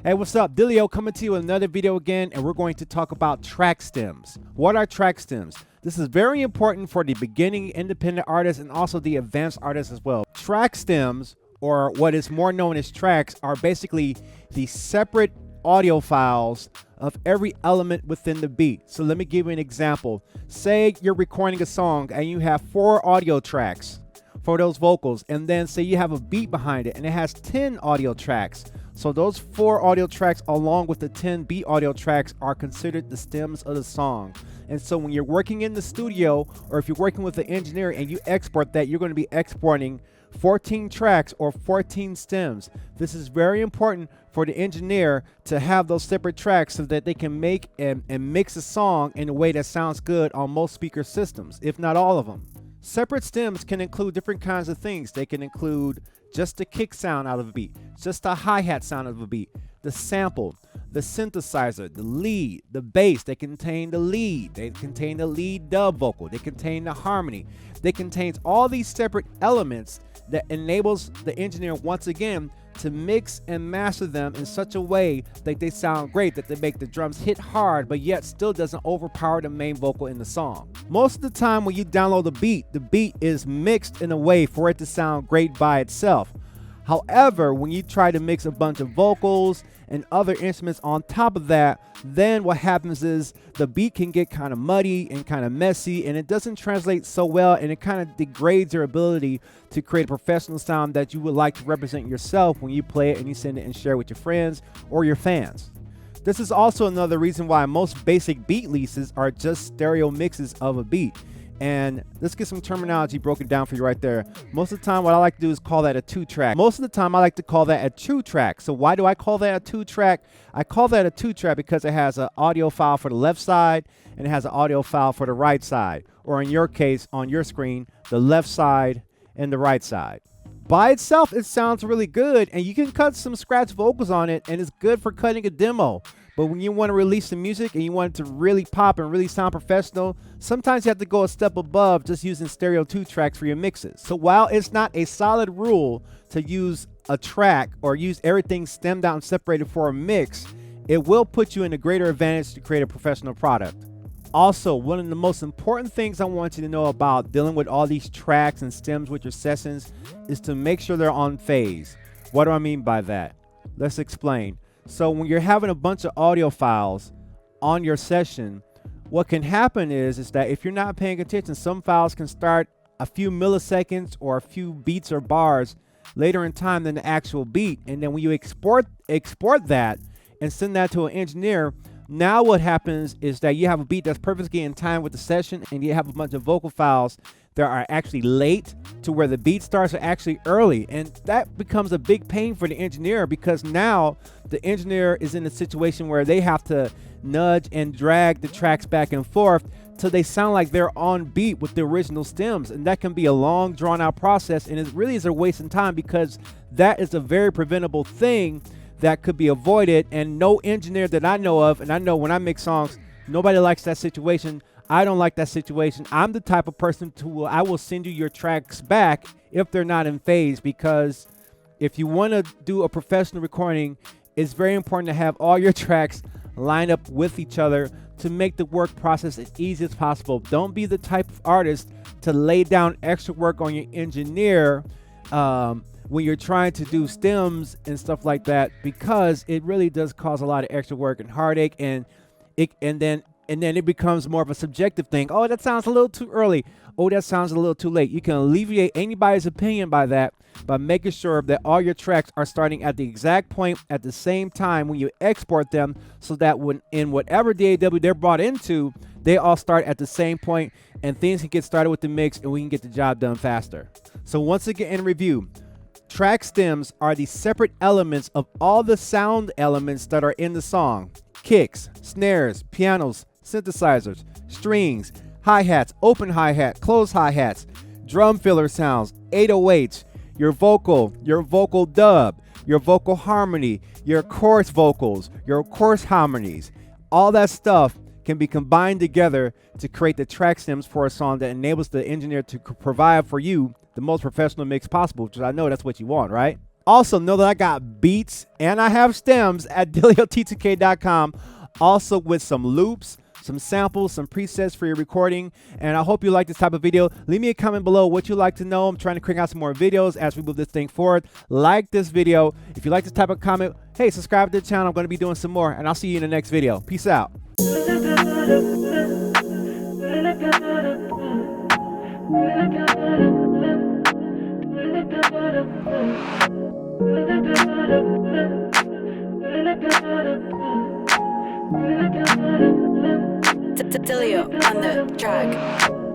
Hey, what's up? Dillio coming to you with another video again, and we're going to talk about track stems. What are track stems? This is very important for the beginning independent artists and also the advanced artists as well. Track stems, or what is more known as tracks, are basically the separate audio files of every element within the beat. So let me give you an example. Say you're recording a song and you have 4 audio tracks for those vocals, and then say you have a beat behind it and it has 10 audio tracks. So those 4 audio tracks along with the 10 beat audio tracks are considered the stems of the song. And so when you're working in the studio, or if you're working with an engineer and you export that, you're going to be exporting 14 tracks or 14 stems. This is very important for the engineer to have those separate tracks so that they can make and mix a song in a way that sounds good on most speaker systems, if not all of them. Separate stems can include different kinds of things. They can include just the kick sound out of a beat, just the hi-hat sound of a beat, the sample, the synthesizer, the lead, the bass. They contain the lead. They contain the lead dub vocal. They contain the harmony. They contain all these separate elements that enables the engineer once again to mix and master them in such a way that they sound great, that they make the drums hit hard but yet still doesn't overpower the main vocal in the song. Most of the time when you download the beat is mixed in a way for it to sound great by itself. However, when you try to mix a bunch of vocals and other instruments on top of that, then what happens is the beat can get kind of muddy and kind of messy, and it doesn't translate so well, and it kind of degrades your ability to create a professional sound that you would like to represent yourself when you play it and you send it and share with your friends or your fans. This is also another reason why most basic beat leases are just stereo mixes of a beat. And let's get some terminology broken down for you right there. Most of the time what I like to do is call that a 2-track. Most of the time I like to call that a 2-track. So why do I call that a 2-track? I call that a 2-track because it has an audio file for the left side and it has an audio file for the right side. Or in your case, on your screen, the left side and the right side. By itself, it sounds really good, and you can cut some scratch vocals on it, and it's good for cutting a demo. But when you want to release the music and you want it to really pop and really sound professional, sometimes you have to go a step above just using stereo 2 tracks for your mixes. So while it's not a solid rule to use a track or use everything stemmed out and separated for a mix, it will put you in a greater advantage to create a professional product. Also, one of the most important things I want you to know about dealing with all these tracks and stems with your sessions is to make sure they're on phase. What do I mean by that? Let's explain. So when you're having a bunch of audio files on your session, what can happen is that if you're not paying attention, some files can start a few milliseconds or a few beats or bars later in time than the actual beat. And then when you export that and send that to an engineer, now what happens is that you have a beat that's perfectly in time with the session, and you have a bunch of vocal files that are actually late to where the beat starts are actually early. And that becomes a big pain for the engineer, because now the engineer is in a situation where they have to nudge and drag the tracks back and forth till they sound like they're on beat with the original stems. And that can be a long, drawn out process, and it really is a waste of time, because that is a very preventable thing that could be avoided. And no engineer that I know of, and I know when I mix songs, nobody likes that situation. I don't like that situation. I'm the type of person I will send you your tracks back if they're not in phase, because if you want to do a professional recording, it's very important to have all your tracks line up with each other to make the work process as easy as possible. Don't be the type of artist to lay down extra work on your engineer when you're trying to do stems and stuff like that, because it really does cause a lot of extra work and heartache, and then it becomes more of a subjective thing. Oh, that sounds a little too early. Oh, that sounds a little too late. You can alleviate anybody's opinion by that by making sure that all your tracks are starting at the exact point at the same time when you export them, so that when in whatever DAW they're brought into, they all start at the same point and things can get started with the mix and we can get the job done faster. So once again, in review, track stems are the separate elements of all the sound elements that are in the song. Kicks, snares, pianos, synthesizers, strings, hi-hats, open hi-hat, closed hi-hats, drum filler sounds, 808s, your vocal dub, your vocal harmony, your chorus vocals, your chorus harmonies. All that stuff can be combined together to create the track stems for a song that enables the engineer to provide for you the most professional mix possible, which I know that's what you want, right? Also, know that I got beats and I have stems at DillioT2K.com, also with some loops, some samples, some presets for your recording. And I hope you like this type of video. Leave me a comment below what you'd like to know. I'm trying to crank out some more videos as we move this thing forward. Like this video. If you like this type of comment, hey, subscribe to the channel. I'm going to be doing some more, and I'll see you in the next video. Peace out. Dillio on the track.